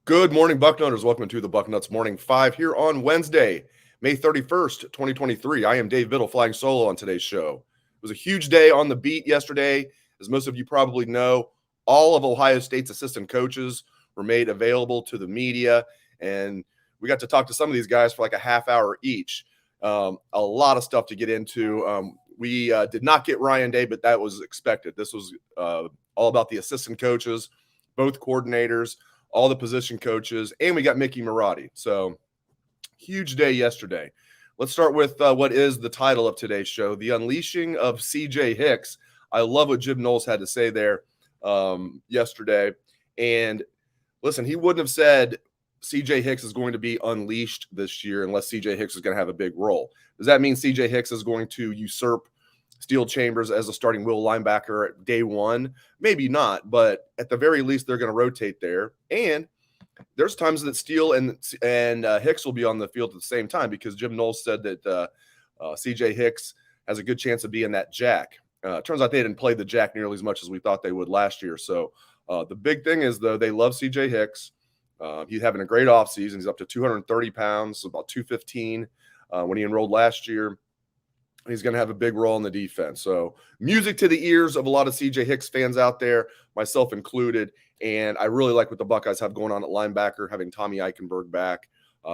Good morning, Bucknutters. Welcome to the Bucknuts Morning 5 here on Wednesday, May 31st, 2023. I am Dave Biddle flying solo on today's show. It was a huge day on the beat yesterday. As most of you probably know, all of Ohio State's assistant coaches were made available to the media, and we got to talk to some of these guys for like a half hour each. A lot of stuff to get into. We did not get Ryan Day, but that was expected. This was all about the assistant coaches, both coordinators, all the position coaches, and we got Mickey Marotti. So huge day yesterday. Let's start with what is the title of today's show, The Unleashing of CJ Hicks. I love what Jim Knowles had to say there yesterday. And listen, he wouldn't have said CJ Hicks is going to be unleashed this year unless CJ Hicks is going to have a big role. Does that mean CJ Hicks is going to usurp Steel Chambers as a starting will linebacker at day one? Maybe not, but at the very least, they're going to rotate there. And there's times that Steel and Hicks will be on the field at the same time because Jim Knowles said that CJ Hicks has a good chance of being that jack. Turns out they didn't play the jack nearly as much as we thought they would last year. So the big thing is, though, they love CJ Hicks. He's having a great offseason. He's up to 230 pounds, so about 215 when he enrolled last year. He's going to have a big role in the defense. So music to the ears of a lot of CJ Hicks fans out there, myself included. And I really like what the Buckeyes have going on at linebacker, having Tommy Eichenberg back,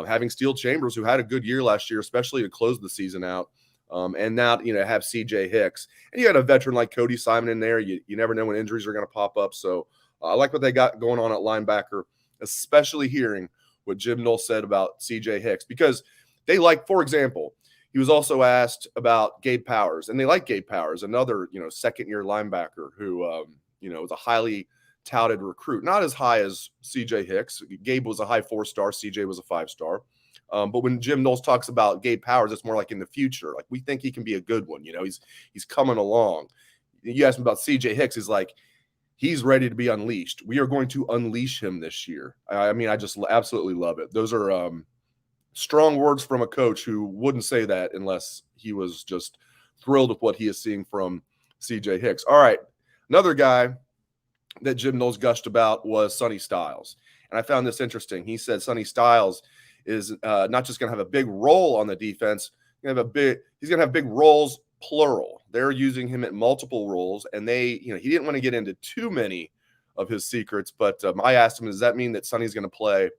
having Steel Chambers, who had a good year last year, especially to close the season out. And now, have CJ Hicks. And you got a veteran like Cody Simon in there. You never know when injuries are going to pop up. So I like what they got going on at linebacker, especially hearing what Jim Knowles said about CJ Hicks. Because they like, for example, he was also asked about Gabe Powers, and they like Gabe Powers, another, second-year linebacker who, was a highly touted recruit. Not as high as CJ Hicks. Gabe was a high 4-star. CJ was a 5-star. But when Jim Knowles talks about Gabe Powers, it's more like in the future. Like, we think he can be a good one. He's coming along. You asked him about CJ Hicks. He's like, he's ready to be unleashed. We are going to unleash him this year. I mean, I just absolutely love it. Those are strong words from a coach who wouldn't say that unless he was just thrilled with what he is seeing from CJ Hicks. All right, another guy that Jim Knowles gushed about was Sonny Styles. And I found this interesting. He said Sonny Styles is not just going to have a big role on the defense. He's going to have big roles, plural. They're using him at multiple roles, and he didn't want to get into too many of his secrets, but I asked him, does that mean that Sonny's going to play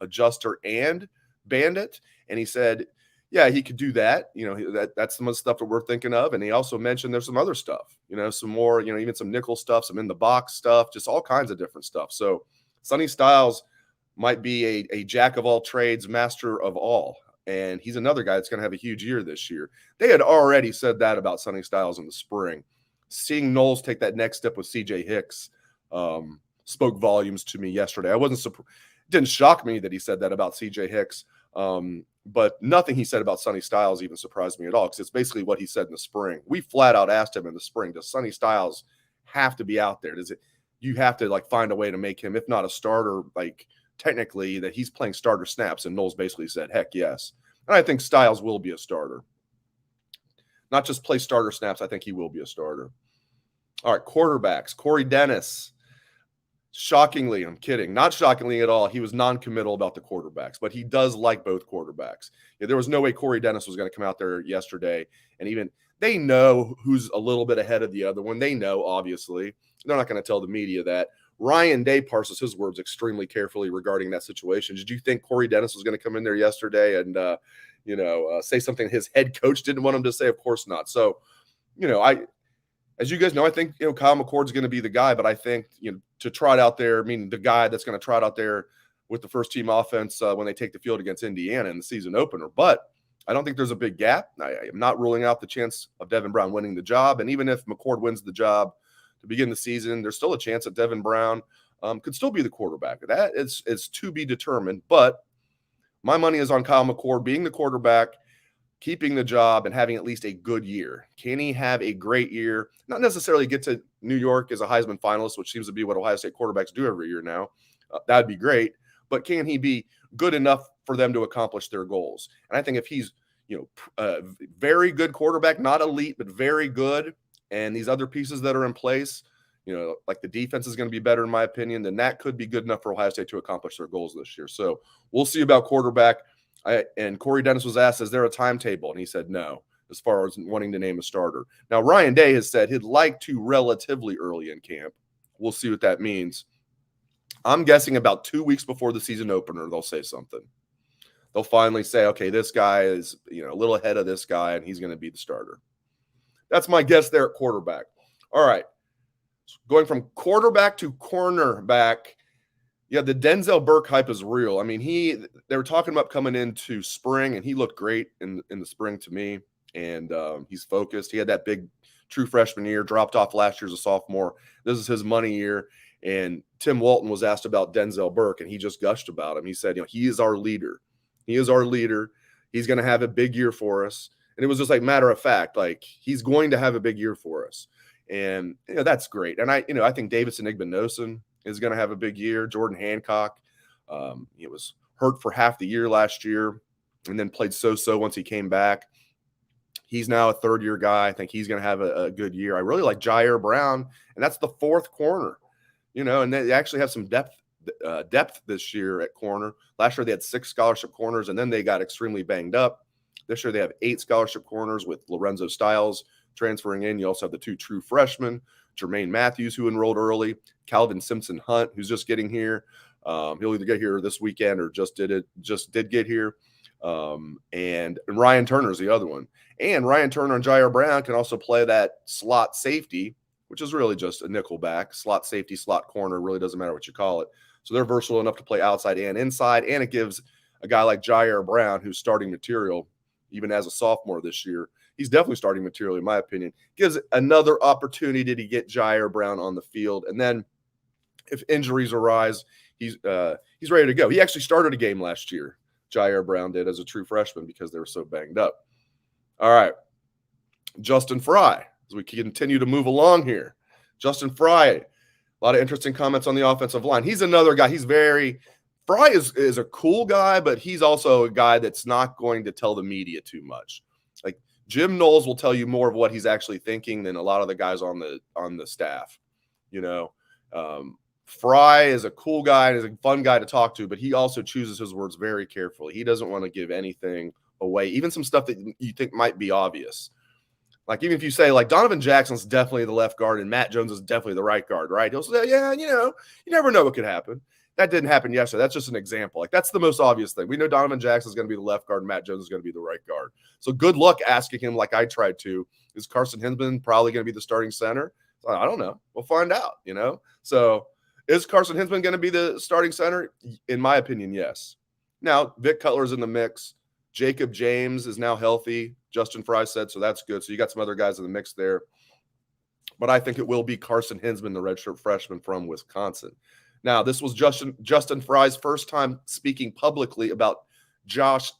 adjuster and bandit? And he said, yeah, he could do that. That's some of the stuff that we're thinking of. And he also mentioned there's some other stuff, some more, even some nickel stuff, some in the box stuff, just all kinds of different stuff. So Sonny Styles might be a jack of all trades, master of all. And he's another guy that's going to have a huge year this year. They had already said that about Sonny Styles in the spring. Seeing Knowles take that next step with CJ Hicks spoke volumes to me yesterday. I wasn't surprised. It didn't shock me that he said that about CJ Hicks. But nothing he said about Sonny Styles even surprised me at all, because it's basically what he said in the spring. We flat out asked him in the spring, does Sonny Styles have to be out there? You have to find a way to make him, if not a starter, technically that he's playing starter snaps? And Knowles basically said, heck yes. And I think Styles will be a starter. Not just play starter snaps, I think he will be a starter. All right, quarterbacks. Corey Dennis. Shockingly, I'm kidding. Not shockingly at all, he was non-committal about the quarterbacks, but he does like both quarterbacks. There was no way Corey Dennis was going to come out there yesterday, and even they know who's a little bit ahead of the other one. They know, obviously. They're not going to tell the media that. Ryan Day parses his words extremely carefully regarding that situation. Did you think Corey Dennis was going to come in there yesterday and, say something his head coach didn't want him to say? Of course not. So, as you guys know, I think, Kyle McCord's going to be the guy, but I think, to trot out there, the guy that's going to trot out there with the first team offense when they take the field against Indiana in the season opener. But I don't think there's a big gap. I am not ruling out the chance of Devin Brown winning the job. And even if McCord wins the job to begin the season, there's still a chance that Devin Brown could still be the quarterback. That is to be determined. But my money is on Kyle McCord being the quarterback, keeping the job, and having at least a good year. Can he have a great year? Not necessarily get to New York as a Heisman finalist, which seems to be what Ohio State quarterbacks do every year now. That'd be great. But can he be good enough for them to accomplish their goals? And I think if he's, very good quarterback, not elite, but very good, and these other pieces that are in place, like the defense is going to be better, in my opinion, then that could be good enough for Ohio State to accomplish their goals this year. So we'll see about quarterback. And Corey Dennis was asked, is there a timetable? And he said no, as far as wanting to name a starter. Now, Ryan Day has said he'd like to relatively early in camp. We'll see what that means. I'm guessing about 2 weeks before the season opener, they'll say something. They'll finally say, okay, this guy is a little ahead of this guy, and he's going to be the starter. That's my guess there at quarterback. All right. Going from quarterback to cornerback, yeah, the Denzel Burke hype is real. I mean, they were talking about coming into spring, and he looked great in the spring to me, and he's focused. He had that big true freshman year, dropped off last year as a sophomore. This is his money year, and Tim Walton was asked about Denzel Burke, and he just gushed about him. He said, he is our leader. He is our leader. He's going to have a big year for us. And it was just like matter of fact, like he's going to have a big year for us. And that's great. And I think Davidson Igbinosun is going to have a big year. Jordan Hancock, he was hurt for half the year last year and then played so once he came back. He's now a third-year guy. I think he's going to have a good year. I really like Jair Brown, and that's the fourth corner. And they actually have some depth this year at corner. Last year they had 6 scholarship corners, and then they got extremely banged up. This year they have 8 scholarship corners with Lorenzo Stiles transferring in. You also have the 2 true freshmen, Jermaine Matthews, who enrolled early, Calvin Simpson Hunt, who's just getting here. He'll either get here this weekend or just did get here. And Ryan Turner is the other one. And Ryan Turner and Jair Brown can also play that slot safety, which is really just a nickel back, slot safety, slot corner, really doesn't matter what you call it. So they're versatile enough to play outside and inside, and it gives a guy like Jair Brown, who's starting material, even as a sophomore this year, he's definitely starting material, in my opinion, gives another opportunity to get Jair Brown on the field. And then if injuries arise, he's ready to go. He actually started a game last year, Jair Brown did, as a true freshman because they were so banged up. All right, Justin Frye, as we continue to move along here. Justin Frye, a lot of interesting comments on the offensive line. He's another guy. Frye is a cool guy, but he's also a guy that's not going to tell the media too much. Like Jim Knowles will tell you more of what he's actually thinking than a lot of the guys on the staff. Frye is a cool guy and is a fun guy to talk to, but he also chooses his words very carefully. He doesn't want to give anything away, even some stuff that you think might be obvious. Like even if you say like Donovan Jackson's definitely the left guard and Matt Jones is definitely the right guard, right? He'll say, yeah, you never know what could happen. That didn't happen yesterday. That's just an example. Like that's the most obvious thing. We know Donovan Jackson is going to be the left guard and Matt Jones is going to be the right guard. So good luck asking him like I tried to. Is Carson Hinsman probably going to be the starting center? I don't know. We'll find out, So is Carson Hinsman going to be the starting center? In my opinion, yes. Now, Vic Cutler's in the mix. Jacob James is now healthy, Justin Frye said, so that's good. So you got some other guys in the mix there. But I think it will be Carson Hinsman, the redshirt freshman from Wisconsin. Now, this was Justin Frye's first time speaking publicly about Josh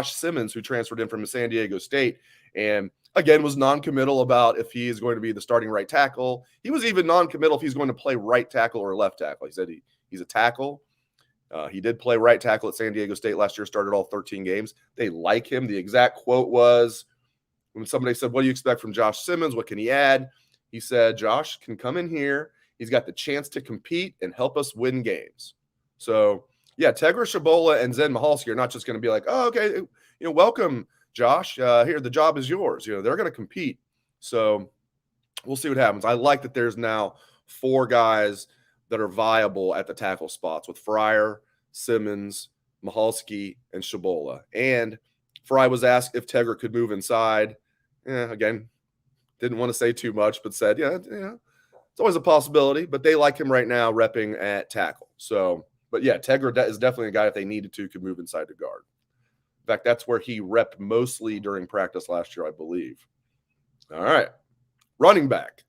Simmons, who transferred in from San Diego State, and again was non-committal about if he is going to be the starting right tackle. He was even non-committal if he's going to play right tackle or left tackle. He said he's a tackle. He did play right tackle at San Diego State last year, started all 13 games. They like him. The exact quote was when somebody said, what do you expect from Josh Simmons? What can he add? He said, Josh can come in here. He's got the chance to compete and help us win games. So, yeah, Tegra Shabola and Zen Mahalski are not just going to be like, oh, okay, welcome, Josh. Here, the job is yours. They're going to compete. So we'll see what happens. I like that there's now 4 guys that are viable at the tackle spots with Fryer, Simmons, Mahalski, and Shabola. And Frye was asked if Tegra could move inside. Again, didn't want to say too much, but said, it's always a possibility, but they like him right now repping at tackle. So, but yeah, Tegra is definitely a guy, if they needed to, could move inside to guard. In fact, that's where he repped mostly during practice last year, I believe. All right. Running back.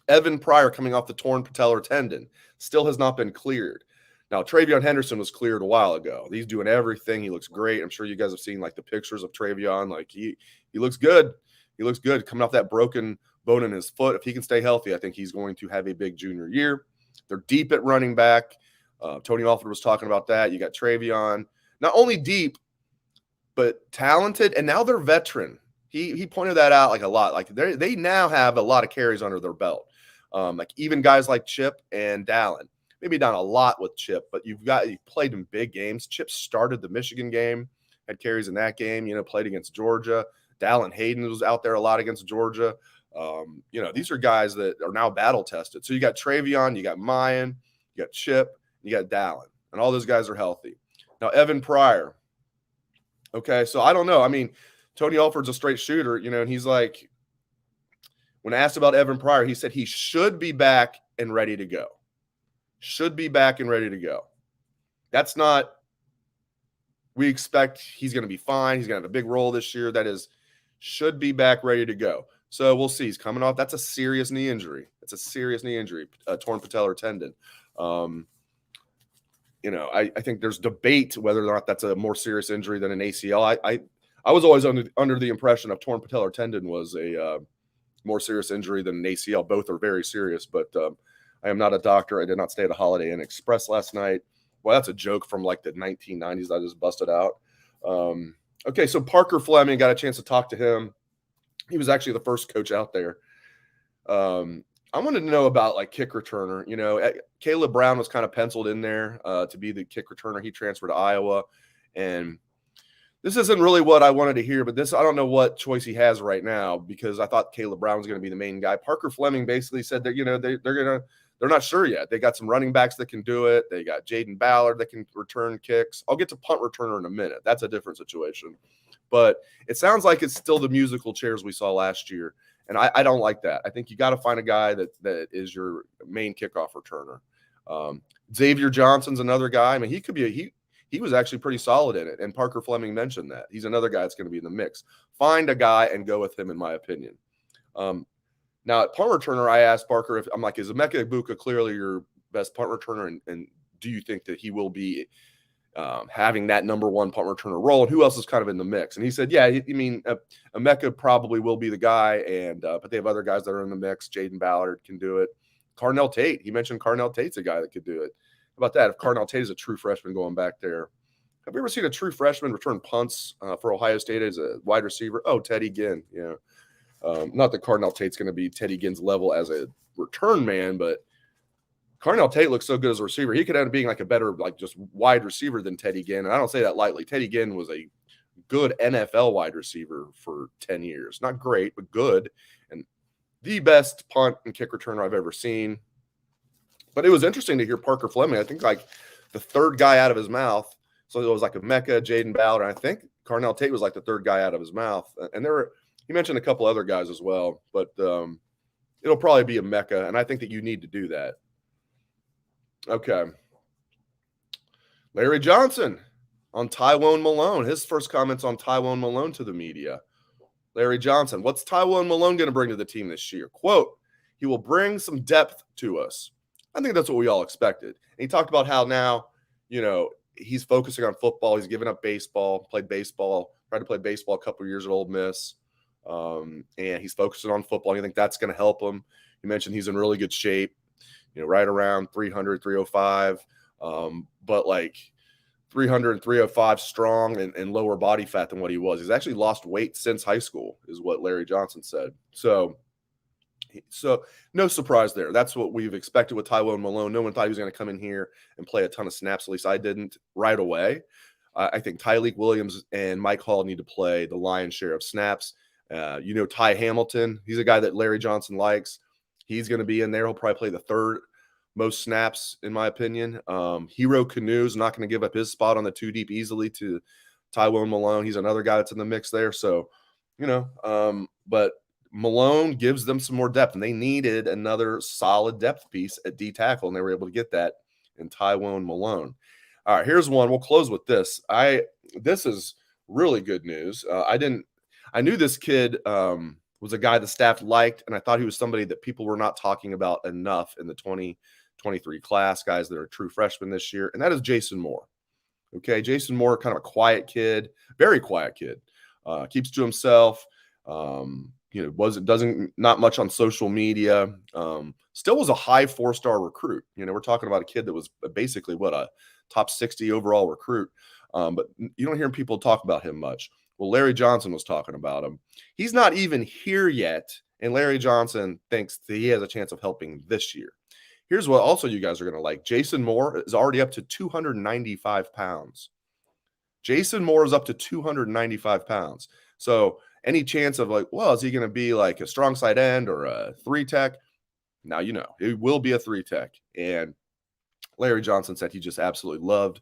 Evan Pryor coming off the torn patellar tendon still has not been cleared. Now, Travion Henderson was cleared a while ago. He's doing everything. He looks great. I'm sure you guys have seen like the pictures of Travion. Like he looks good. He looks good coming off that broken bone in his foot. If he can stay healthy, I think he's going to have a big junior year. They're deep at running back. Tony Alford was talking about that. You got Travion, not only deep, but talented, and now they're veteran. He pointed that out like a lot. Like they now have a lot of carries under their belt. Like even guys like Chip and Dallin. Maybe not a lot with Chip, but you've played in big games. Chip started the Michigan game, had carries in that game, played against Georgia. Dallin Hayden was out there a lot against Georgia. These are guys that are now battle tested. So you got Travion, you got Mayan, you got Chip, you got Dallin, and all those guys are healthy. Now, Evan Pryor. Okay, so I don't know. I mean, Tony Alford's a straight shooter, and he's like, when asked about Evan Pryor, he said he should be back and ready to go. Should be back and ready to go. That's not, we expect he's going to be fine. He's going to have a big role this year. That is, should be back ready to go. So we'll see. He's coming off. That's a serious knee injury. It's a serious knee injury, torn patellar tendon. I think there's debate whether or not that's a more serious injury than an ACL. I was always under the impression of torn patellar tendon was a more serious injury than an ACL. Both are very serious, but I am not a doctor. I did not stay at a Holiday Inn Express last night. Well, that's a joke from like the 1990s I just busted out. Okay, so Parker Fleming, got a chance to talk to him. He was actually the first coach out there. I wanted to know about like kick returner. Caleb Brown was kind of penciled in there to be the kick returner. He transferred to Iowa, and this isn't really what I wanted to hear. But I don't know what choice he has right now because I thought Caleb Brown was going to be the main guy. Parker Fleming basically said that they're not sure yet. They got some running backs that can do it. They got Jaden Ballard that can return kicks. I'll get to punt returner in a minute. That's a different situation. But it sounds like it's still the musical chairs we saw last year. And I don't like that. I think you got to find a guy that is your main kickoff returner. Xavier Johnson's another guy. I mean, he could be he was actually pretty solid in it. And Parker Fleming mentioned that. He's another guy that's going to be in the mix. Find a guy and go with him, in my opinion. Now, at punt returner, I asked Parker, is Emeka Egbuka clearly your best punt returner? And do you think that he will be having that number one punt returner role? And who else is kind of in the mix? And he said, yeah, Emeka probably will be the guy. But they have other guys that are in the mix. Jaden Ballard can do it. Carnell Tate. He mentioned Carnell Tate's a guy that could do it. How about that? If Carnell Tate is a true freshman going back there. Have you ever seen a true freshman return punts for Ohio State as a wide receiver? Oh, Teddy Ginn. Yeah. Not that Carnell Tate's going to be Teddy Ginn's level as a return man, but Carnell Tate looks so good as a receiver. He could end up being like a better, like just wide receiver than Teddy Ginn. And I don't say that lightly. Teddy Ginn was a good NFL wide receiver for 10 years. Not great, but good. And the best punt and kick returner I've ever seen. But it was interesting to hear Parker Fleming. I think like the third guy out of his mouth. So it was like Emeka, Jaden Ballard, and I think Carnell Tate was like the third guy out of his mouth. And he mentioned a couple other guys as well. But it'll probably be Emeka, and I think that you need to do that. Okay. Larry Johnson on Taiwan Malone. His first comments on Taiwan Malone to the media. Larry Johnson, what's Taiwan Malone going to bring to the team this year? Quote, he will bring some depth to us. I think that's what we all expected. And he talked about how now, he's focusing on football. He's given up baseball, tried to play baseball a couple of years at Ole Miss. And he's focusing on football. I think that's going to help him. He mentioned he's in really good shape. Right around 300, 305, but like 300, 305 strong and lower body fat than what he was. He's actually lost weight since high school, is what Larry Johnson said. So no surprise there. That's what we've expected with Taiwan Malone. No one thought he was going to come in here and play a ton of snaps. At least I didn't right away. I think Tyleik Williams and Mike Hall need to play the lion's share of snaps. Ty Hamilton, he's a guy that Larry Johnson likes. He's going to be in there. He'll probably play the third most snaps, in my opinion. Hero Canu's not going to give up his spot on the two deep easily to Taiwan Malone. He's another guy that's in the mix there. So, but Malone gives them some more depth, and they needed another solid depth piece at D tackle, and they were able to get that in Taiwan Malone. All right, here's one. We'll close with this. This is really good news. I knew this kid was a guy the staff liked, and I thought he was somebody that people were not talking about enough in the 2023 class, guys that are true freshmen this year, and that is Jason Moore. Okay, Jason Moore, kind of a quiet kid, very quiet kid, keeps to himself, not much on social media, still was a high 4-star recruit. We're talking about a kid that was basically a top 60 overall recruit, but you don't hear people talk about him much. Well, Larry Johnson was talking about him. He's not even here yet And Larry Johnson thinks that he has a chance of helping this year. Here's what also you guys are going to like. Jason Moore is already up to 295 pounds. Jason Moore is up to 295 pounds. So any chance of like, well, is he going to be like a strong side end or a 3-tech? Now, you know, it will be a 3-tech. And Larry Johnson said he just absolutely loved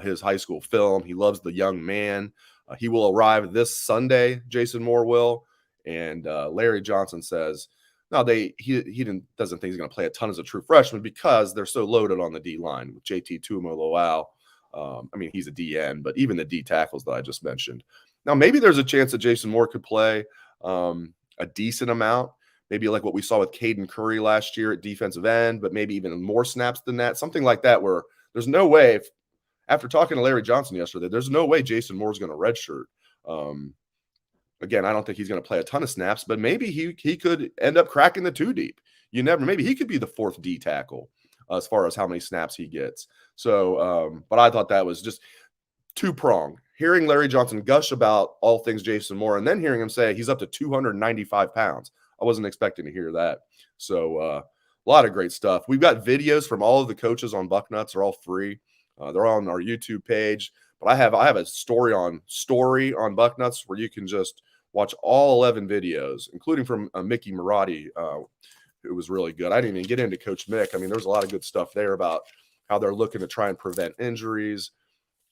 his high school film. He loves the young man. He will arrive this Sunday, Jason Moore will. And Larry Johnson says, no, doesn't think he's going to play a ton as a true freshman because they're so loaded on the D line with JT Tuimoloau. I mean, he's a DN, but even the D tackles that I just mentioned. Now, maybe there's a chance that Jason Moore could play a decent amount, maybe like what we saw with Caden Curry last year at defensive end, but maybe even more snaps than that, something like that, where there's no way, after talking to Larry Johnson yesterday, there's no way Jason Moore's going to redshirt. Again, I don't think he's going to play a ton of snaps, but maybe he could end up cracking the 2 deep. Maybe he could be the 4th D tackle as far as how many snaps he gets. So, but I thought that was just two-pronged. Hearing Larry Johnson gush about all things Jason Moore and then hearing him say he's up to 295 pounds. I wasn't expecting to hear that. So, a lot of great stuff. We've got videos from all of the coaches on Bucknuts. They're all free. They're on our YouTube page. But I have a story on Bucknuts where you can just watch all 11 videos, including from Mickey Marotti. It was really good. I didn't even get into Coach Mick. I mean, there's a lot of good stuff there about how they're looking to try and prevent injuries.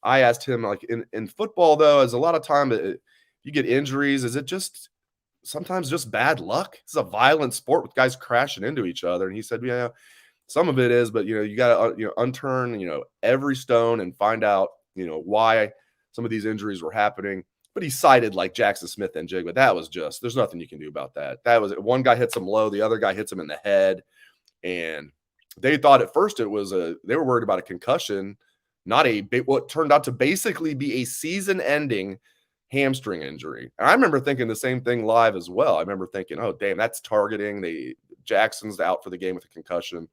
I asked him, like, in football, though, is a lot of time you get injuries. Is it just sometimes just bad luck? It's a violent sport with guys crashing into each other. And he said, yeah, some of it is, but, you got to unturn, every stone and find out, why some of these injuries were happening. But he cited like Jackson Smith and Jig, but that was just, there's nothing you can do about that. That was, one guy hits him low, the other guy hits him in the head. And they thought at first they were worried about a concussion, not what turned out to basically be a season-ending hamstring injury. And I remember thinking the same thing live as well. I remember thinking, oh, damn, that's targeting. Jackson's out for the game with a concussion.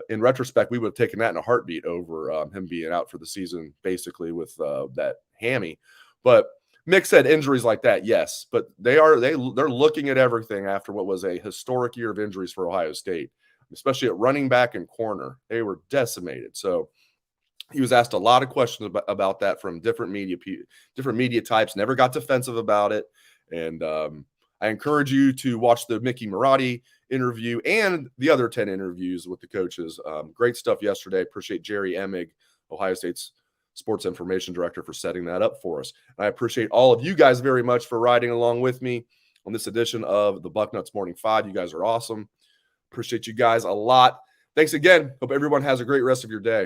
In retrospect, we would have taken that in a heartbeat over him being out for the season, basically with that hammy. But Mick said injuries like that, yes, but they're looking at everything after what was a historic year of injuries for Ohio State, especially at running back and corner. They were decimated. So he was asked a lot of questions about that from different media types. Never got defensive about it. And I encourage you to watch the Mickey Marotti interview and the other 10 interviews with the coaches. Great stuff yesterday. Appreciate Jerry Emig, Ohio State's sports information director, for setting that up for us. And I appreciate all of you guys very much for riding along with me on this edition of the Bucknuts Morning 5. You guys are awesome. Appreciate you guys a lot. Thanks again. Hope everyone has a great rest of your day.